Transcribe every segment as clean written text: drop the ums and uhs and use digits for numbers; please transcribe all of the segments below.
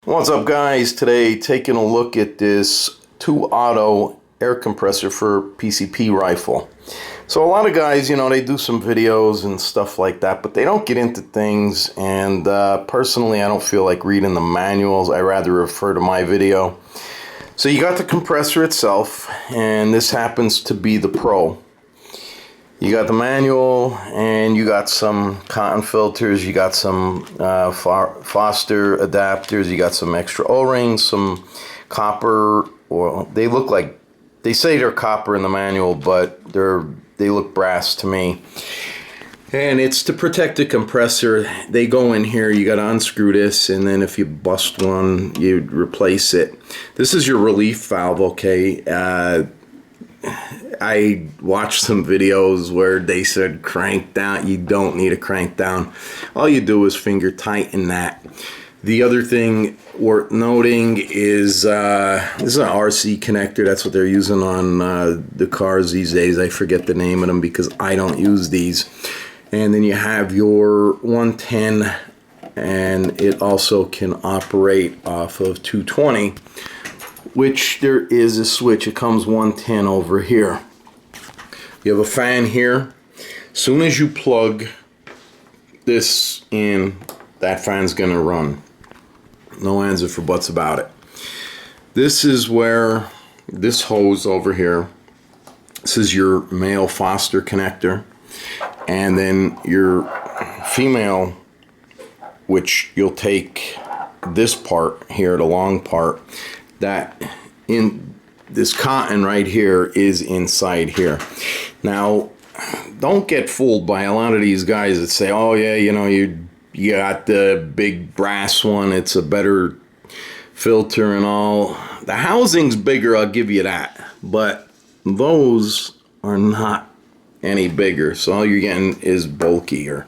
What's up, guys? Today taking a look at this 2-auto air compressor for PCP Rifle. So a lot of guys, they do some videos and stuff like that, but they don't get into things, and personally I don't feel like reading the manuals. I rather refer to my video. So you got the compressor itself, and this happens to be the Pro. You got the manual, and you got some cotton filters, you got some Foster adapters, you got some extra O-rings, some copper, or they look like, they say they're copper in the manual, but they look brass to me. And it's to protect the compressor. They go in here, you gotta unscrew this, and then if you bust one, you replace it. This is your relief valve, okay? I watched some videos where they said crank down. You don't need a crank down. All you do is finger tighten that. The other thing worth noting is this is an RC connector. That's what they're using on the cars these days. I forget the name of them because I don't use these. And then you have your 110, and it also can operate off of 220, which there is a switch. It comes 110 over here. You have a fan here. As soon as you plug this in, that fan's gonna run. No ands or buts about it. This is where this hose over here, this is your male Foster connector, and then your female, which you'll take this part here, the long part, that in this cotton right here is inside here. Now, don't get fooled by a lot of these guys that say, oh yeah, you got the big brass one, it's a better filter and all. The housing's bigger, I'll give you that, but those are not any bigger, so all you're getting is bulkier.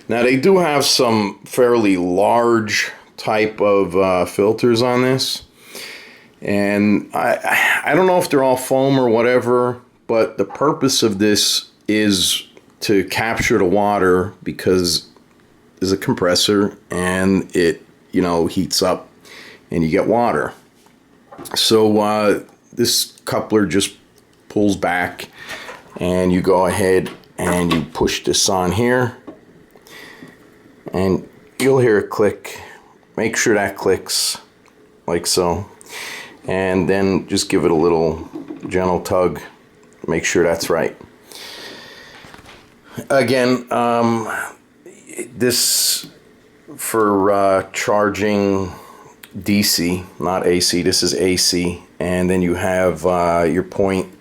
Now, they do have some fairly large type of filters on this, and I don't know if they're all foam or whatever, but the purpose of this is to capture the water, because there's a compressor and it heats up and you get water. So this coupler just pulls back, and you go ahead and you push this on here, and you'll hear it click. Make sure that clicks like so, and then just give it a little gentle tug. Make sure that's right. Again, this for charging DC, not AC. This is AC, and then you have your point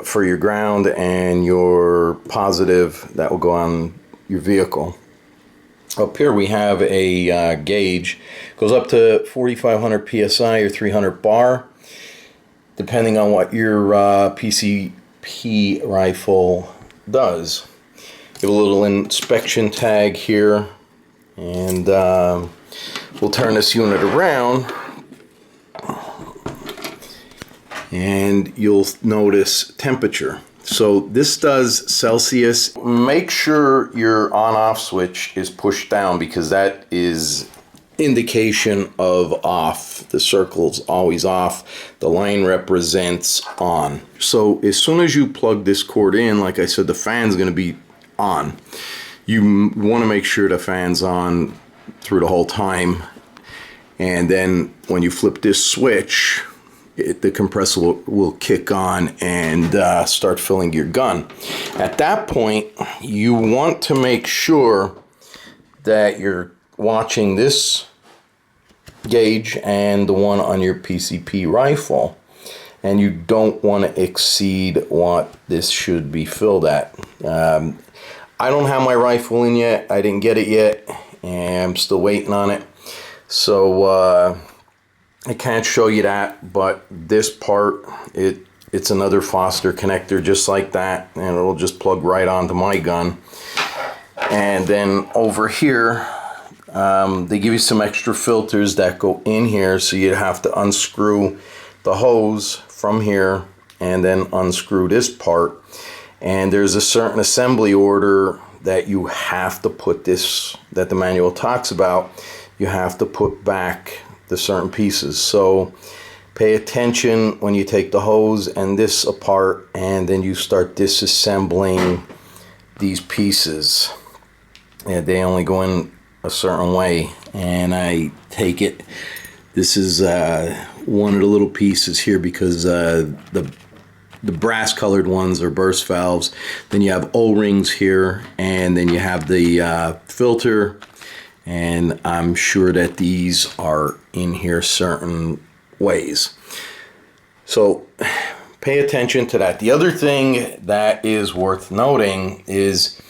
for your ground and your positive that will go on your vehicle. Up here we have a gauge. Goes up to 4,500 psi or 300 bar, depending on what your PCP rifle does. You have a little inspection tag here, and we'll turn this unit around, and you'll notice temperature. So this does Celsius. Make sure your on-off switch is pushed down, because that is indication of off. The circle's always off. The line represents on. So as soon as you plug this cord in, like I said, the fan's going to be on. You want to make sure the fan's on through the whole time, and then when you flip this switch, the compressor will kick on and start filling your gun. At that point, you want to make sure that you're watching this gauge and the one on your PCP rifle, and you don't want to exceed what this should be filled at. I don't have my rifle in yet. I didn't get it yet, and I'm still waiting on it, so I can't show you that. But this part, it's another Foster connector just like that, and it'll just plug right onto my gun. And then over here, they give you some extra filters that go in here, so you have to unscrew the hose from here and then unscrew this part. And there's a certain assembly order that you have to put this, that the manual talks about, you have to put back the certain pieces. So pay attention when you take the hose and this apart, and then you start disassembling these pieces. And they only go in a certain way, and I take it. This is one of the little pieces here, because the brass colored ones are burst valves. Then you have O-rings here, and then you have the filter, and I'm sure that these are in here certain ways. So pay attention to that. The other thing that is worth noting is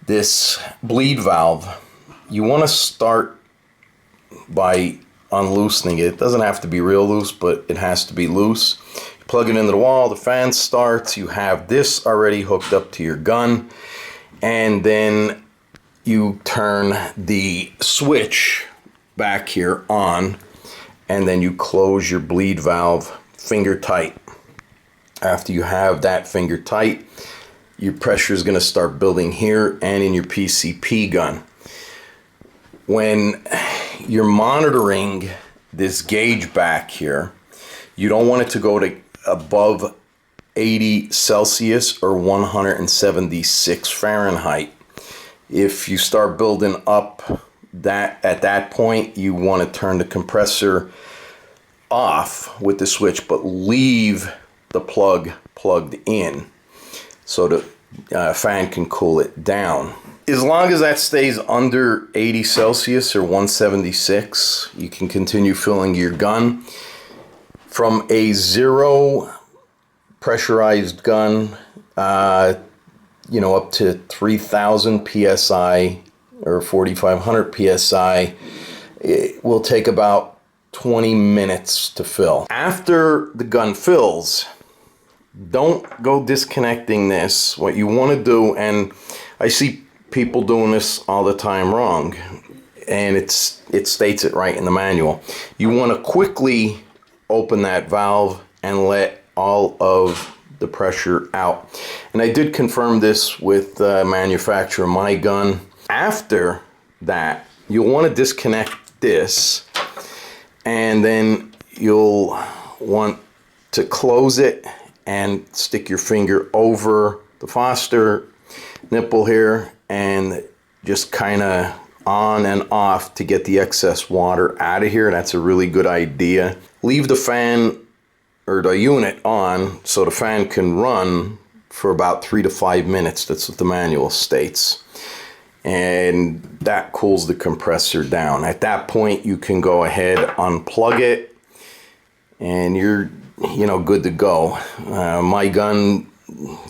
this bleed valve. You want to start by unloosening it. It doesn't have to be real loose, but it has to be loose. You plug it into the wall, the fan starts, you have this already hooked up to your gun, and then you turn the switch back here on, and then you close your bleed valve finger tight. After you have that finger tight, your pressure is going to start building here and in your PCP gun. When you're monitoring this gauge back here, you don't want it to go to above 80 Celsius or 176 Fahrenheit. If you start building up at that point, you want to turn the compressor off with the switch, but leave the plug plugged in so the fan can cool it down. As long as that stays under 80 Celsius or 176, you can continue filling your gun. From a zero pressurized gun, you know, up to 3,000 PSI or 4,500 PSI, it will take about 20 minutes to fill. After the gun fills, don't go disconnecting this. What you want to do, and I see people doing this all the time wrong, and it states it right in the manual. You want to quickly open that valve and let all of the pressure out. And I did confirm this with the manufacturer of my gun. After that, you'll want to disconnect this, and then you'll want to close it and stick your finger over the Foster nipple here and just kind of on and off to get the excess water out of here. That's a really good idea. Leave the fan or the unit on so the fan can run for about 3 to 5 minutes. That's what the manual states. And that cools the compressor down. At that point, you can go ahead, unplug it, and you're good to go. My gun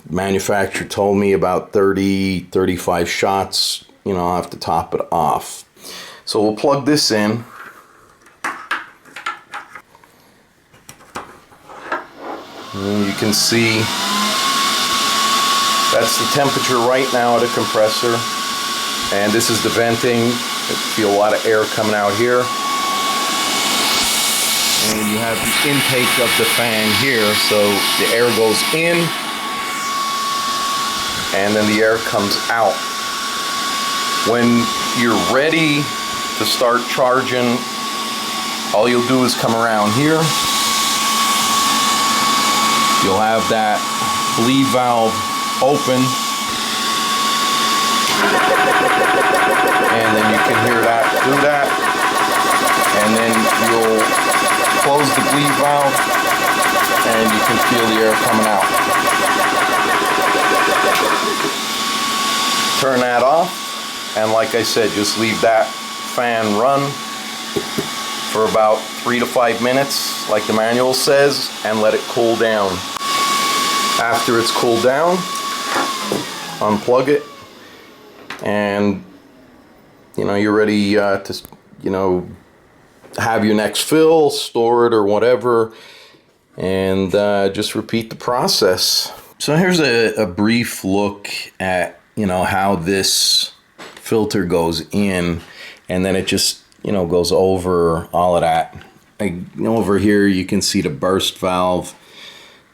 manufacturer told me about 35 shots, I'll have to top it off. So we'll plug this in. And you can see that's the temperature right now of the compressor. And this is the venting. You feel a lot of air coming out here. And you have the intake of the fan here, so the air goes in and then the air comes out. When you're ready to start charging, all you'll do is come around here. You'll have that bleed valve open, and then you can hear that through that, and then you'll close the bleed valve and you can feel the air coming out. Turn that off, and like I said, just leave that fan run for about 3 to 5 minutes like the manual says, and let it cool down. After it's cooled down, unplug it, and you're ready to have your next fill, store it or whatever, and just repeat the process. So here's a brief look at how this filter goes in, and then it just goes over all of that. Over here you can see the burst valve,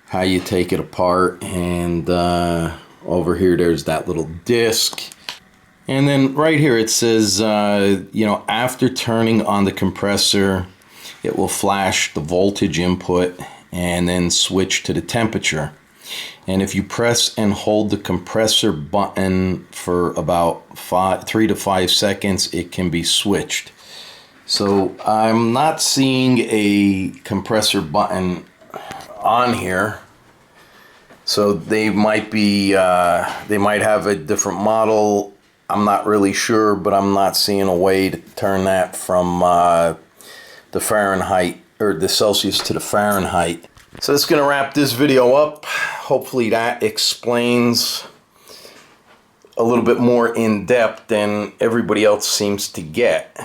how you take it apart, and over here there's that little disc, And then right here it says, you know, after turning on the compressor, it will flash the voltage input and then switch to the temperature. And if you press and hold the compressor button for about 3 to 5 seconds, it can be switched. So I'm not seeing a compressor button on here. So they might be, they might have a different model. I'm not really sure, but I'm not seeing a way to turn that from the Fahrenheit or the Celsius to the Fahrenheit. So that's going to wrap this video up. Hopefully that explains a little bit more in depth than everybody else seems to get.